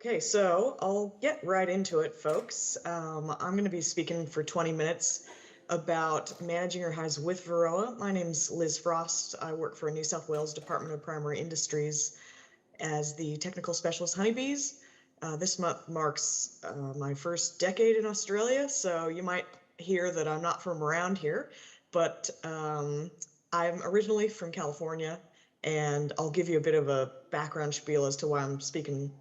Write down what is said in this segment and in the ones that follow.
Okay, so I'll get right into it, folks. I'm going to be speaking for 20 minutes about managing your hives with Varroa. My name's Liz Frost. I work for New South Wales Department of Primary Industries as the technical specialist honeybees. This month marks my first decade in Australia, so you might hear that I'm not from around here, but I'm originally from California, and I'll give you a bit of a background spiel as to why I'm speaking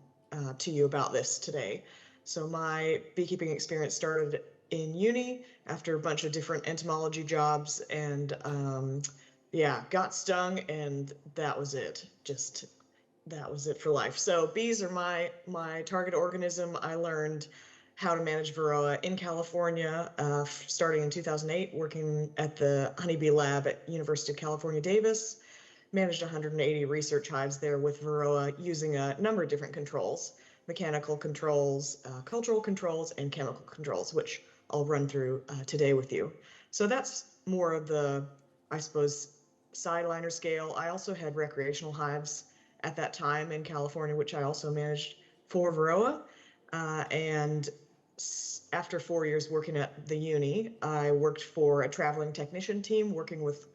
to you about this today. So my beekeeping experience started in uni after a bunch of different entomology jobs, and yeah, got stung, and that was it. Just that was it for life. So bees are my target organism. I learned how to manage Varroa in California, starting in 2008, working at the honeybee lab at University of California, Davis. Managed 180 research hives there with Varroa using a number of different controls, mechanical controls, cultural controls, and chemical controls, which I'll run through today with you. So that's more of the, I suppose, sideliner scale. I also had recreational hives at that time in California, which I also managed for Varroa. And after 4 years working at the uni, I worked for a traveling technician team working with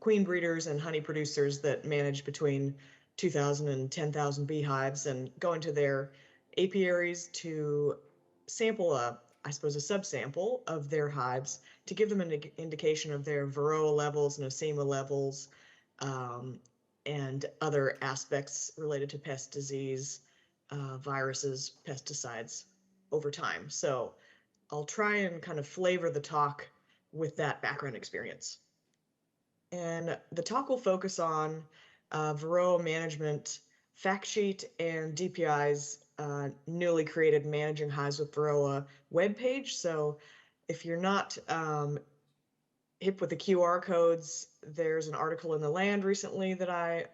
queen breeders and honey producers that manage between 2,000 and 10,000 beehives, and going to their apiaries to sample I suppose, a subsample of their hives to give them an indication of their Varroa levels, Nosema levels, um, and other aspects related to pest disease, viruses, pesticides over time. So I'll try and kind of flavor the talk with that background experience. And the talk will focus on Varroa management fact sheet and DPI's newly created Managing Hives with Varroa webpage. So if you're not hip with the QR codes, there's an article in The Land recently that I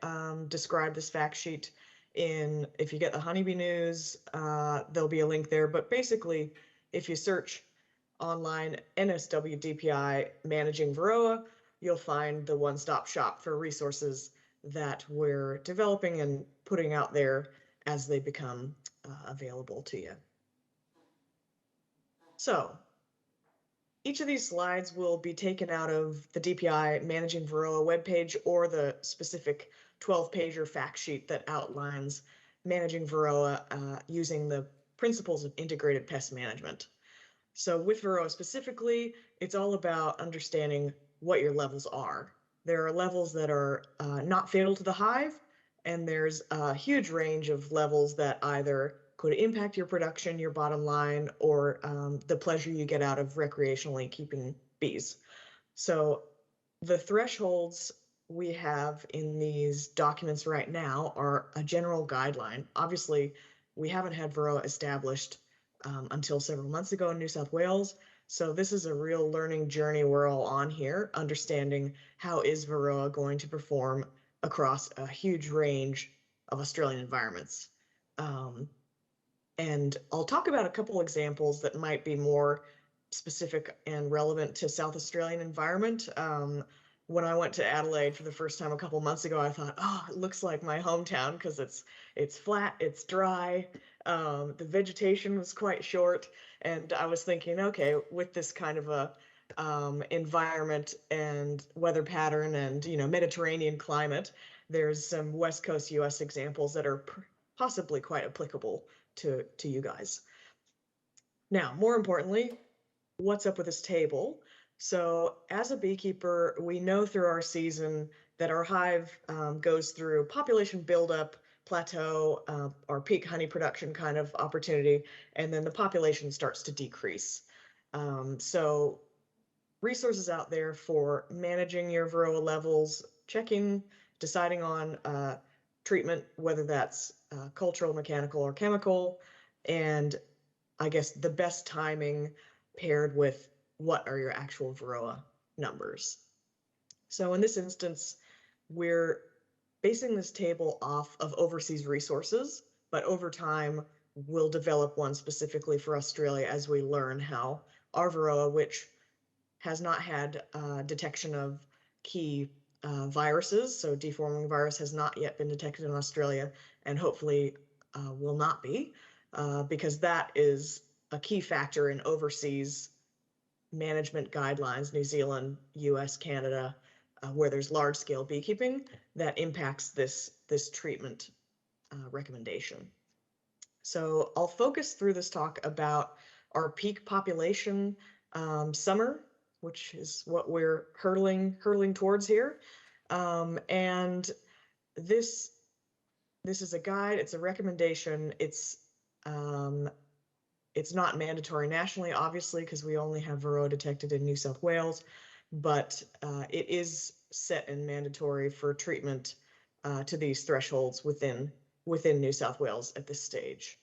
described this fact sheet in. If you get the Honeybee News, there'll be a link there. But basically, if you search online NSW DPI Managing Varroa, you'll find the one-stop shop for resources that we're developing and putting out there as they become available to you. So each of these slides will be taken out of the DPI Managing Varroa webpage or the specific 12-pager fact sheet that outlines managing Varroa using the principles of integrated pest management. So with Varroa specifically, it's all about understanding what your levels are. There are levels that are not fatal to the hive, and there's a huge range of levels that either could impact your production, your bottom line, or the pleasure you get out of recreationally keeping bees. So the thresholds we have in these documents right now are a general guideline. Obviously, we haven't had Varroa established until several months ago in New South Wales. So this is a real learning journey we're all on here, understanding how is Varroa going to perform across a huge range of Australian environments. And I'll talk about a couple examples that might be more specific and relevant to South Australian environment. When I went to Adelaide for the first time a couple months ago, I thought, oh, it looks like my hometown because it's flat, it's dry, the vegetation was quite short, and I was thinking, okay, with this kind of a environment and weather pattern and Mediterranean climate, there's some West Coast U.S. examples that are possibly quite applicable to you guys. Now, more importantly, what's up with this table? So as a beekeeper, we know through our season that our hive goes through population buildup, plateau, our peak honey production kind of opportunity, and then the population starts to decrease. So resources out there for managing your Varroa levels, checking, deciding on treatment, whether that's cultural, mechanical, or chemical, and I guess the best timing paired with what are your actual Varroa numbers. So in this instance, we're basing this table off of overseas resources, but over time, we'll develop one specifically for Australia as we learn how our Varroa, which has not had detection of key viruses, so deforming virus has not yet been detected in Australia, and hopefully will not be. because that is a key factor in overseas management guidelines, New Zealand, US, Canada, where there's large scale beekeeping that impacts this treatment recommendation. So I'll focus through this talk about our peak population summer, which is what we're hurtling towards here. And this is a guide, it's a recommendation, it's not mandatory nationally, obviously, because we only have Varroa detected in New South Wales, but it is set and mandatory for treatment to these thresholds within New South Wales at this stage.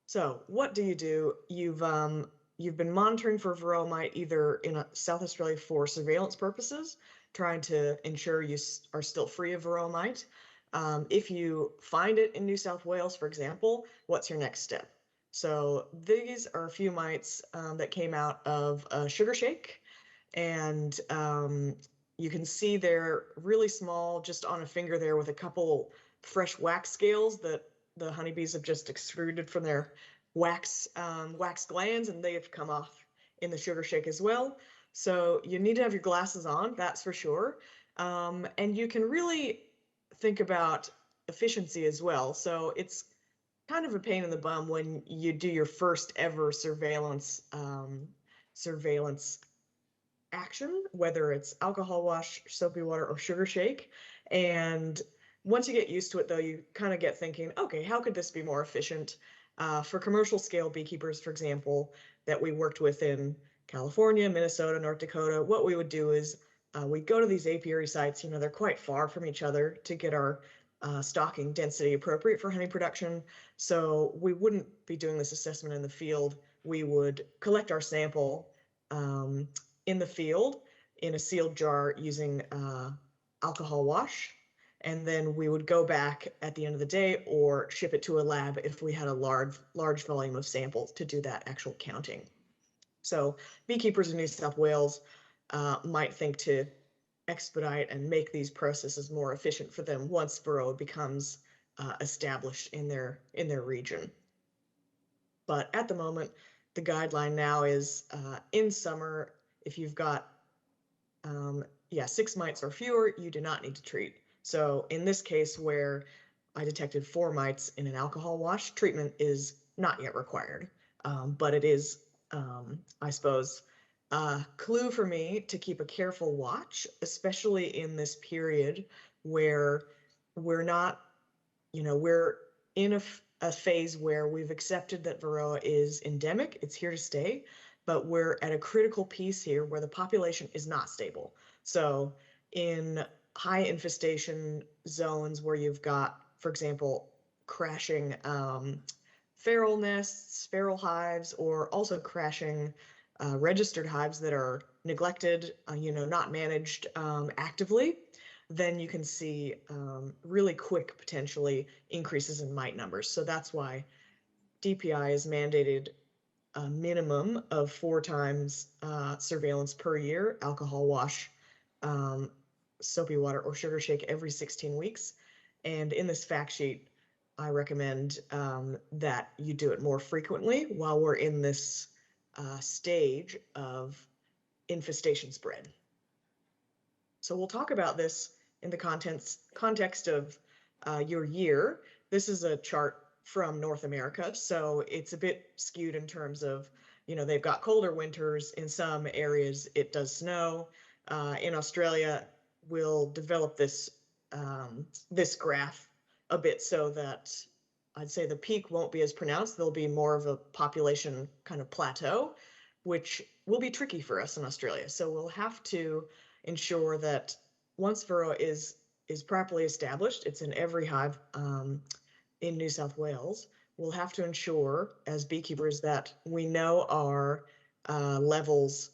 So what do? You've been monitoring for Varroa mite either in South Australia for surveillance purposes, trying to ensure you are still free of Varroa mite. If you find it in New South Wales, for example, what's your next step? So these are a few mites that came out of a sugar shake, and you can see they're really small, just on a finger there, with a couple fresh wax scales that the honeybees have just extruded from their wax glands, and they have come off in the sugar shake as well. So you need to have your glasses on, that's for sure. And you can really think about efficiency as well. So it's kind of a pain in the bum when you do your first ever surveillance action, whether it's alcohol wash, soapy water, or sugar shake. And once you get used to it, though, you kind of get thinking, okay, how could this be more efficient? For commercial scale beekeepers, for example, that we worked with in California, Minnesota, North Dakota, what we would do is we'd go to these apiary sites. They're quite far from each other to get our stocking density appropriate for honey production. So we wouldn't be doing this assessment in the field. We would collect our sample in the field in a sealed jar using alcohol wash, and then we would go back at the end of the day or ship it to a lab if we had a large volume of samples to do that actual counting. So beekeepers in New South Wales might think to expedite and make these processes more efficient for them once Varroa becomes established in their region. But at the moment, the guideline now is in summer, if you've got 6 mites or fewer, you do not need to treat. So in this case, where I detected 4 mites in an alcohol wash, treatment is not yet required. But it is, I suppose, a clue for me to keep a careful watch, especially in this period where we're not, we're in a phase where we've accepted that Varroa is endemic, it's here to stay, but we're at a critical piece here where the population is not stable. So in high infestation zones where you've got, for example, crashing feral nests, feral hives, or also crashing registered hives that are neglected, not managed actively, then you can see really quick, potentially, increases in mite numbers. So that's why DPI is mandated a minimum of 4 times surveillance per year, alcohol wash, soapy water, or sugar shake every 16 weeks. And in this fact sheet, I recommend that you do it more frequently while we're in this stage of infestation spread. So we'll talk about this in the context of your year. This is a chart from North America, so it's a bit skewed in terms of, they've got colder winters. In some areas, it does snow. In Australia, we'll develop this graph a bit so that I'd say the peak won't be as pronounced. There'll be more of a population kind of plateau, which will be tricky for us in Australia. So we'll have to ensure that once Varroa is properly established, it's in every hive in New South Wales, we'll have to ensure as beekeepers that we know our levels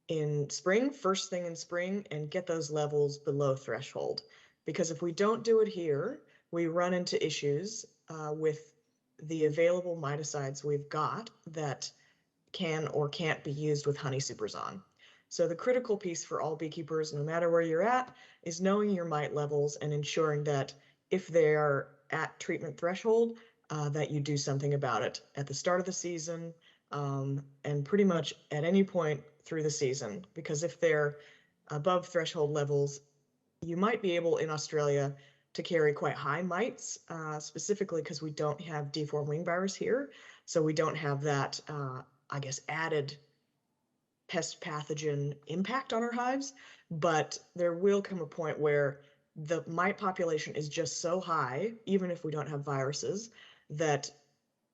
in spring, first thing in spring, and get those levels below threshold. Because if we don't do it here, we run into issues with the available miticides we've got that can or can't be used with honey supers on. So the critical piece for all beekeepers, no matter where you're at, is knowing your mite levels and ensuring that if they are at treatment threshold, that you do something about it at the start of the season, and pretty much at any point through the season. Because if they're above threshold levels, you might be able in Australia to carry quite high mites, specifically because we don't have deformed wing virus here. So we don't have that, I guess, added pest pathogen impact on our hives. But there will come a point where the mite population is just so high, even if we don't have viruses, that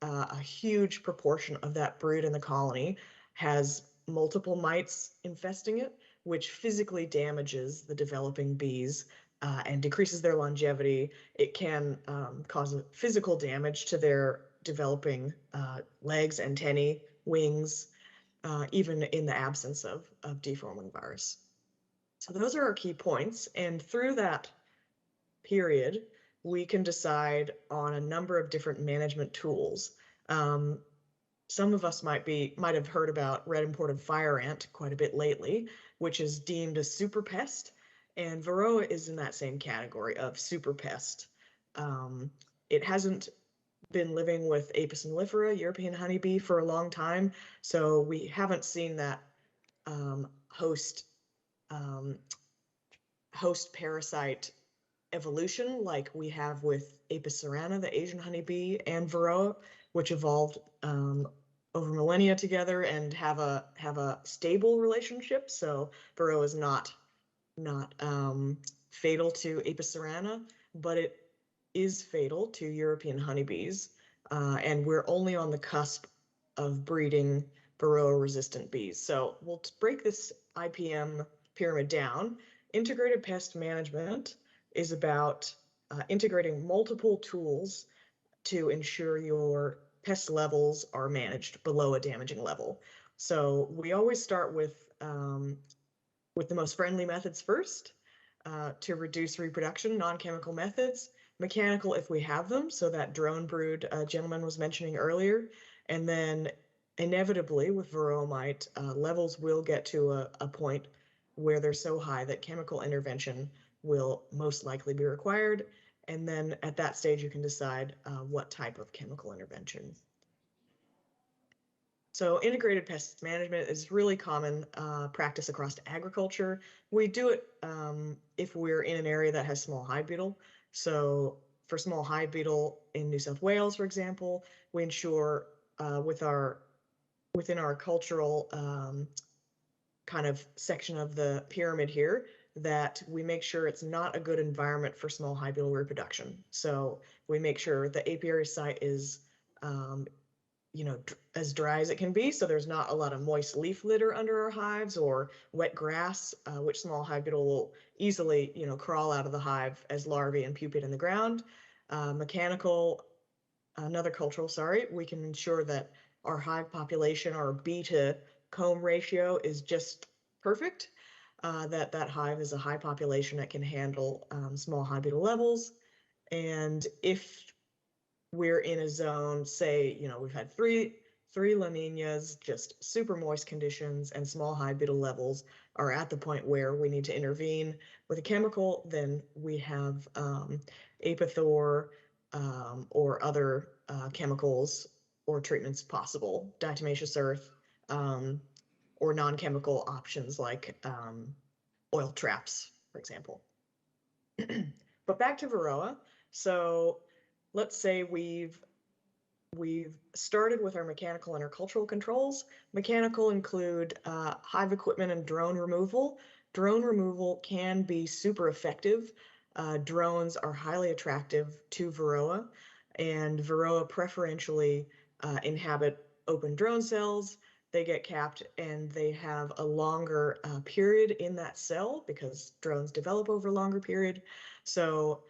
a huge proportion of that brood in the colony has multiple mites infesting it, which physically damages the developing bees and decreases their longevity. It can cause physical damage to their developing legs, antennae, wings, even in the absence of deforming virus. So those are our key points. And through that period, we can decide on a number of different management tools. Some of us might have heard about red imported fire ant quite a bit lately, which is deemed a super pest, and Varroa is in that same category of super pest. It hasn't been living with Apis mellifera, European honeybee, for a long time, so we haven't seen that host host parasite evolution like we have with Apis cerana, the Asian honeybee, and Varroa, which evolved over millennia together and have a stable relationship. So Varroa is not fatal to Apis cerana, but it is fatal to European honeybees, and we're only on the cusp of breeding Varroa-resistant bees. So we'll break this IPM pyramid down. Integrated pest management is about integrating multiple tools to ensure your pest levels are managed below a damaging level. So we always start with the most friendly methods first, to reduce reproduction, non-chemical methods, mechanical if we have them, so that drone brood a gentleman was mentioning earlier, and then inevitably with Varroa mite, levels will get to a point where they're so high that chemical intervention will most likely be required, and then at that stage you can decide what type of chemical intervention. So integrated pest management is really common practice across agriculture. We do it if we're in an area that has small hive beetle. So for small hive beetle in New South Wales, for example, we ensure within our cultural kind of section of the pyramid here that we make sure it's not a good environment for small hive beetle reproduction. So we make sure the apiary site is as dry as it can be, so there's not a lot of moist leaf litter under our hives or wet grass, which small hive beetle will easily, crawl out of the hive as larvae and pupate in the ground. Another cultural, sorry, we can ensure that our hive population, our bee to comb ratio is just perfect, that hive is a high population that can handle small hive beetle levels. And if we're in a zone, say, we've had three La Ninas, just super moist conditions, and small hive beetle levels are at the point where we need to intervene with a chemical, then we have Apithor or other chemicals or treatments possible, diatomaceous earth, or non-chemical options like oil traps, for example. But back to Varroa. So let's say we've started with our mechanical and our cultural controls. Mechanical include hive equipment and drone removal. Drone removal can be super effective. Drones are highly attractive to Varroa, and Varroa preferentially inhabit open drone cells. They get capped and they have a longer period in that cell because drones develop over a longer period. So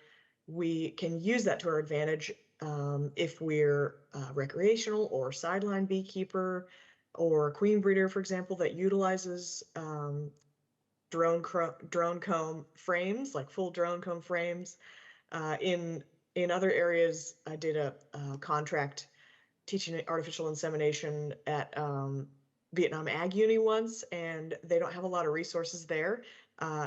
we can use that to our advantage if we're recreational or sideline beekeeper or queen breeder, for example, that utilizes drone comb frames, like full drone comb frames. In other areas, I did a contract teaching artificial insemination at Vietnam Ag Uni once, and they don't have a lot of resources there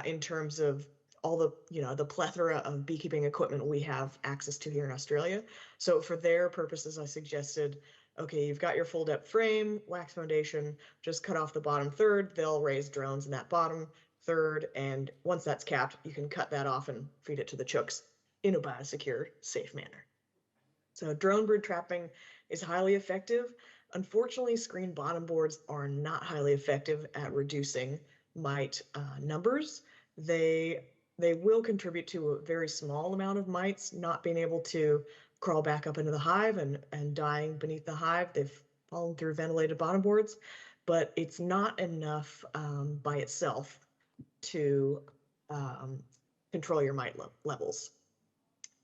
in terms of all the, the plethora of beekeeping equipment we have access to here in Australia. So for their purposes, I suggested, okay, you've got your full depth frame, wax foundation, just cut off the bottom third. They'll raise drones in that bottom third. And once that's capped, you can cut that off and feed it to the chooks in a biosecure, safe manner. So drone brood trapping is highly effective. Unfortunately, screen bottom boards are not highly effective at reducing mite numbers. They will contribute to a very small amount of mites not being able to crawl back up into the hive and dying beneath the hive. They've fallen through ventilated bottom boards, but it's not enough by itself to control your mite levels.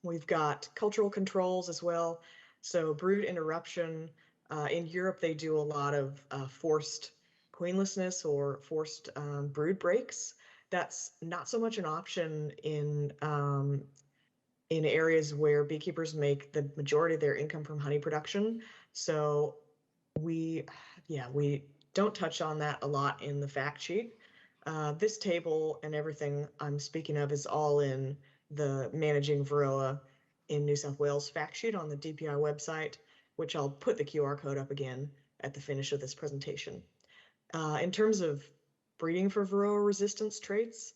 We've got cultural controls as well. So brood interruption. In Europe, they do a lot of forced queenlessness or forced brood breaks. That's not so much an option in areas where beekeepers make the majority of their income from honey production. So we don't touch on that a lot in the fact sheet. This table and everything I'm speaking of is all in the Managing Varroa in New South Wales fact sheet on the DPI website, which I'll put the QR code up again at the finish of this presentation. In terms of breeding for Varroa resistance traits,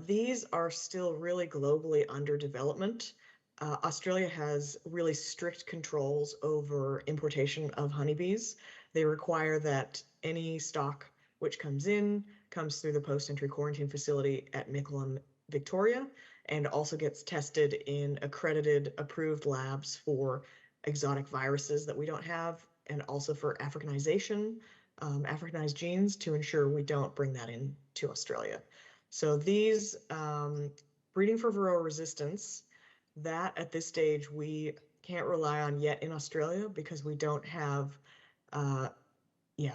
these are still really globally under development. Australia has really strict controls over importation of honeybees. They require that any stock which comes in comes through the post-entry quarantine facility at Mickleham, Victoria, and also gets tested in accredited, approved labs for exotic viruses that we don't have, and also for Africanization, Africanized genes, to ensure we don't bring that into Australia. So these breeding for Varroa resistance, that at this stage we can't rely on yet in Australia because we don't have,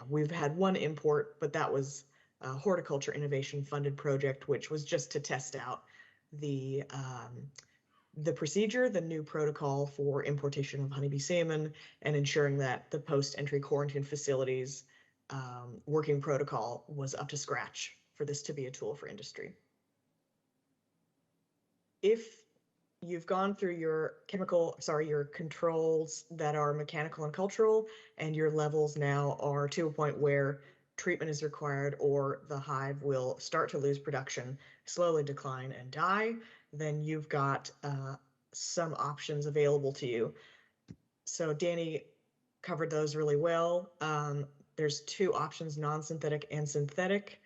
we've had one import, but that was a horticulture innovation funded project, which was just to test out the procedure, the new protocol for importation of honeybee semen, and ensuring that the post-entry quarantine facilities working protocol was up to scratch for this to be a tool for industry. If you've gone through your your controls that are mechanical and cultural, and your levels now are to a point where treatment is required or the hive will start to lose production, slowly decline and die, then you've got some options available to you. So Danny covered those really well. There's two options, non-synthetic and synthetic.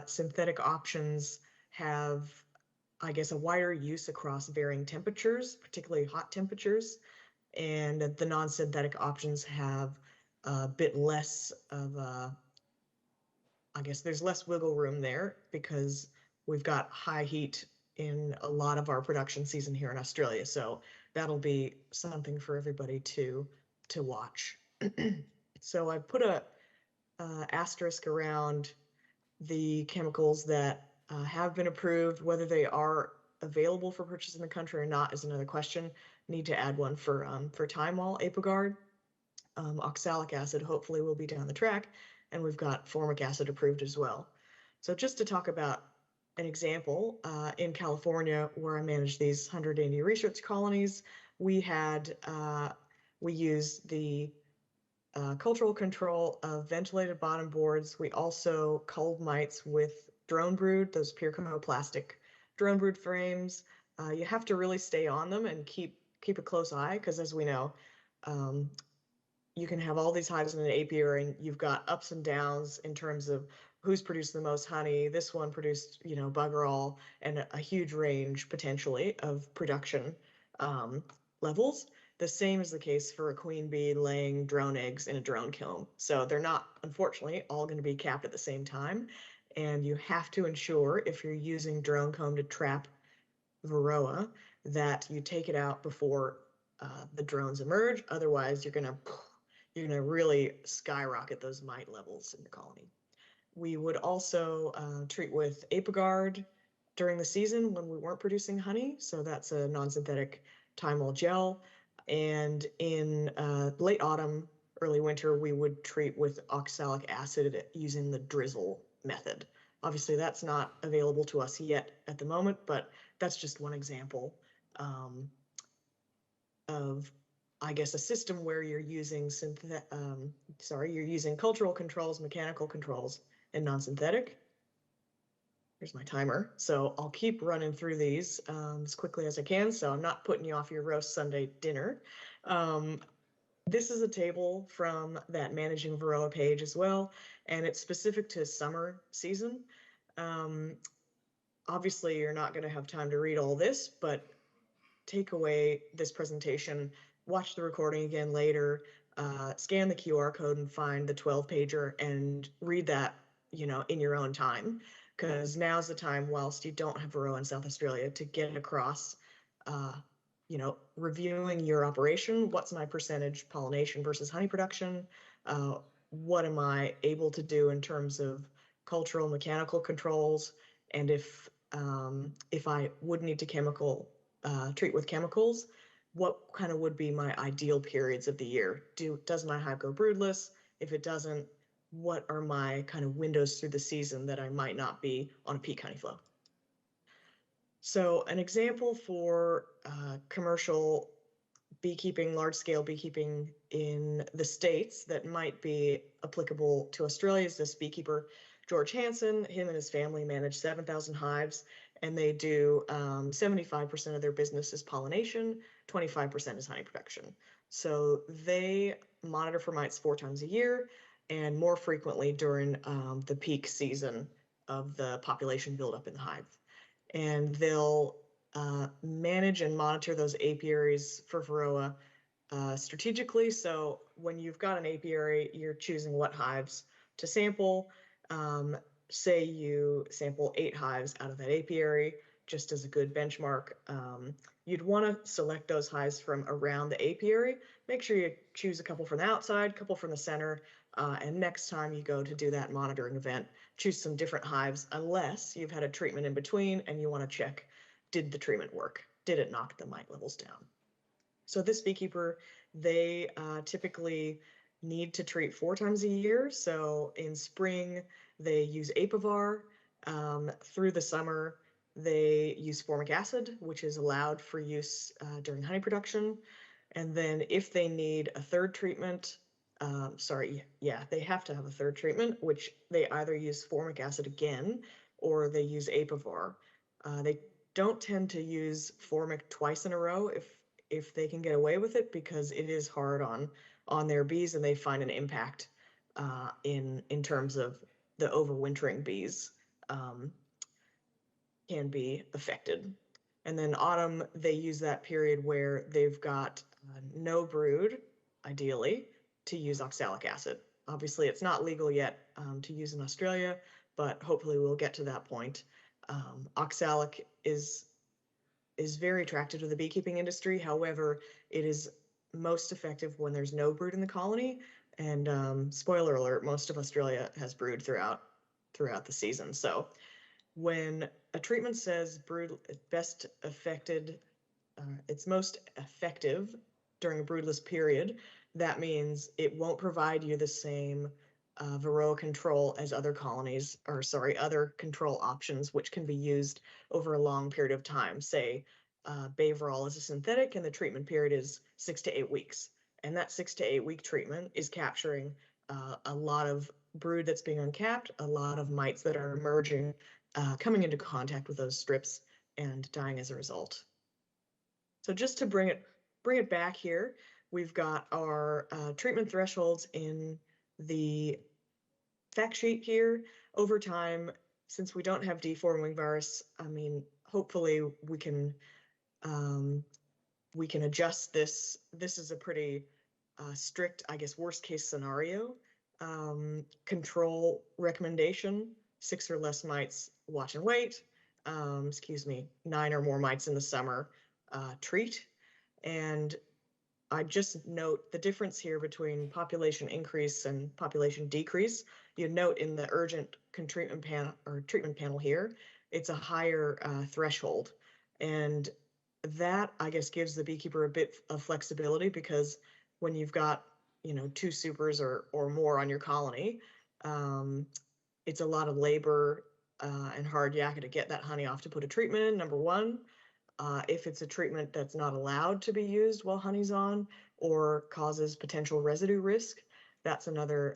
Synthetic options have, I guess, a wider use across varying temperatures, particularly hot temperatures, and the non-synthetic options have a bit less of a, I guess there's less wiggle room there because we've got high heat in a lot of our production season here in Australia. So that'll be something for everybody to watch. So I put a asterisk around the chemicals that have been approved. Whether they are available for purchase in the country or not is another question. Need to add one for Timewall, Apogard. Oxalic acid hopefully will be down the track, and we've got formic acid approved as well. So just to talk about an example, in California, where I manage these 180 research colonies, we used the cultural control of ventilated bottom boards. We also culled mites with drone brood, those plastic drone brood frames. You have to really stay on them and keep a close eye, because as we know, you can have all these hives in an apiary and you've got ups and downs in terms of who's produced the most honey. This one produced, bugger all, and a huge range potentially of production levels. The same is the case for a queen bee laying drone eggs in a drone kiln. So they're not, unfortunately, all going to be capped at the same time. And you have to ensure, if you're using drone comb to trap Varroa, that you take it out before the drones emerge. Otherwise, you're gonna really skyrocket those mite levels in the colony. We would also treat with Apogard during the season when we weren't producing honey. So that's a non-synthetic Timewall gel. And in late autumn, early winter, we would treat with oxalic acid using the drizzle method. Obviously, that's not available to us yet at the moment, but that's just one example of, I guess, a system where you're using you're using cultural controls, mechanical controls, and non-synthetic. Here's my timer. So I'll keep running through these as quickly as I can, so I'm not putting you off your roast Sunday dinner. This is a table from that Managing Varroa page as well, and it's specific to summer season. Obviously, you're not going to have time to read all this, but take away this presentation, watch the recording again later, scan the QR code and find the 12-pager and read that, in your own time, because now's the time, whilst you don't have Varroa in South Australia, to get across, reviewing your operation. What's my percentage pollination versus honey production? What am I able to do in terms of cultural mechanical controls? And if I would need to treat with chemicals, what kind of would be my ideal periods of the year? Does my hive go broodless? If it doesn't, what are my kind of windows through the season that I might not be on a peak honey flow? So an example for commercial beekeeping, large-scale beekeeping in the States that might be applicable to Australia is this beekeeper, George Hansen. Him and his family manage 7,000 hives, and they do 75% of their business is pollination, 25% is honey production. So they monitor for mites 4 times a year and more frequently during the peak season of the population buildup in the hive. And they'll manage and monitor those apiaries for Varroa strategically. So when you've got an apiary, you're choosing what hives to sample. Say you sample 8 hives out of that apiary, just as a good benchmark. You'd want to select those hives from around the apiary. Make sure you choose a couple from the outside, a couple from the center, and next time you go to do that monitoring event, choose some different hives, unless you've had a treatment in between and you want to check, did the treatment work? Did it knock the mite levels down? So this beekeeper, they typically need to treat 4 times a year. So in spring, they use Apivar. Through the summer, they use formic acid, which is allowed for use during honey production. And then if they need a third treatment, they have to have a third treatment, which they either use formic acid again or they use Apivar. They don't tend to use formic twice in a row if they can get away with it, because it is hard on their bees, and they find an impact in terms of the overwintering bees can be affected. And then autumn, they use that period where they've got no brood, ideally, to use oxalic acid. Obviously, it's not legal yet to use in Australia, but hopefully we'll get to that point. Oxalic is very attractive to the beekeeping industry. However, it is most effective when there's no brood in the colony. And spoiler alert, most of Australia has brood throughout the season. So when a treatment says brood best affected, it's most effective during a broodless period, that means it won't provide you the same Varroa control as other other control options, which can be used over a long period of time. Say, Baverol is a synthetic and the treatment period is 6 to 8 weeks. And that 6 to 8 week treatment is capturing a lot of brood that's being uncapped, a lot of mites that are emerging, coming into contact with those strips and dying as a result. So just to bring it back here, we've got our treatment thresholds in the fact sheet here. Over time, since we don't have deformed wing virus, hopefully we can adjust this. This is a pretty strict, I guess, worst case scenario control recommendation: 6 or less mites, watch and wait. 9 or more mites in the summer, treat. And I just note the difference here between population increase and population decrease. You note in the urgent treatment panel here, it's a higher threshold. And that, I guess, gives the beekeeper a bit of flexibility, because when you've got 2 supers or more on your colony, it's a lot of labor and hard yakka to get that honey off to put a treatment in, number one. If it's a treatment that's not allowed to be used while honey's on or causes potential residue risk, that's another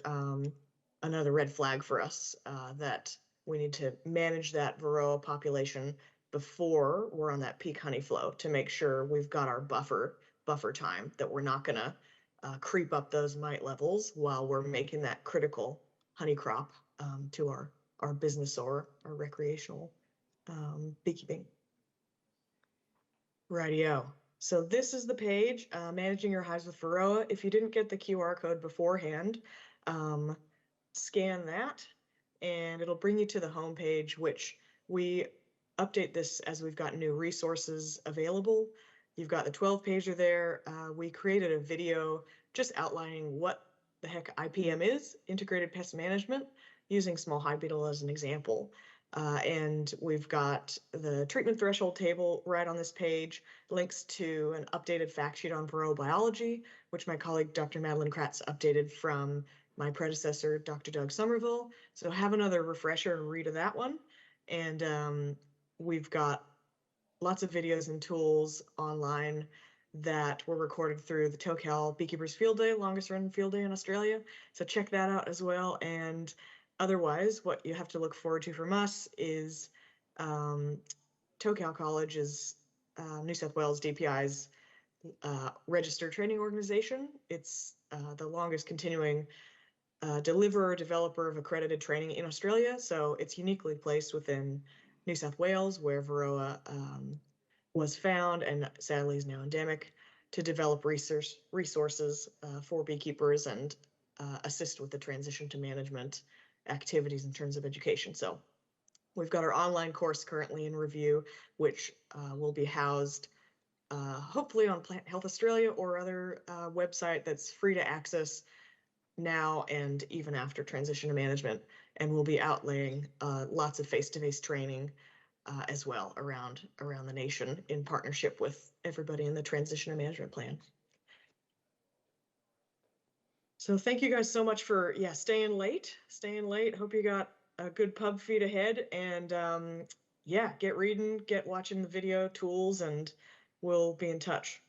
red flag for us that we need to manage that Varroa population before we're on that peak honey flow to make sure we've got our buffer time, that we're not going to creep up those mite levels while we're making that critical honey crop to our business or our recreational beekeeping. Rightio. So this is the page, Managing Your Hives with Varroa. If you didn't get the QR code beforehand, scan that and it'll bring you to the home page, which we update this as we've got new resources available. You've got the 12-pager there. We created a video just outlining what the heck IPM is, Integrated Pest Management, using small hive beetle as an example. And we've got the treatment threshold table right on this page, links to an updated fact sheet on Varroa biology, which my colleague Dr. Madeline Kratz updated from my predecessor, Dr. Doug Somerville. So have another refresher and read of that one. And we've got lots of videos and tools online that were recorded through the Tocal Beekeepers Field Day, longest running field day in Australia. So check that out as well. And otherwise, what you have to look forward to from us is Tocal College is New South Wales DPI's registered training organization. It's the longest continuing developer of accredited training in Australia. So it's uniquely placed within New South Wales, where Varroa was found and sadly is now endemic, to develop resources for beekeepers and assist with the transition to management activities in terms of education. So we've got our online course currently in review, which will be housed hopefully on Plant Health Australia or other website that's free to access now and even after transition to management. And we'll be outlaying lots of face-to-face training as well around the nation in partnership with everybody in the transition to management plan. So thank you guys so much for staying late. Hope you got a good pub feed ahead, and get reading, get watching the video tools, and we'll be in touch.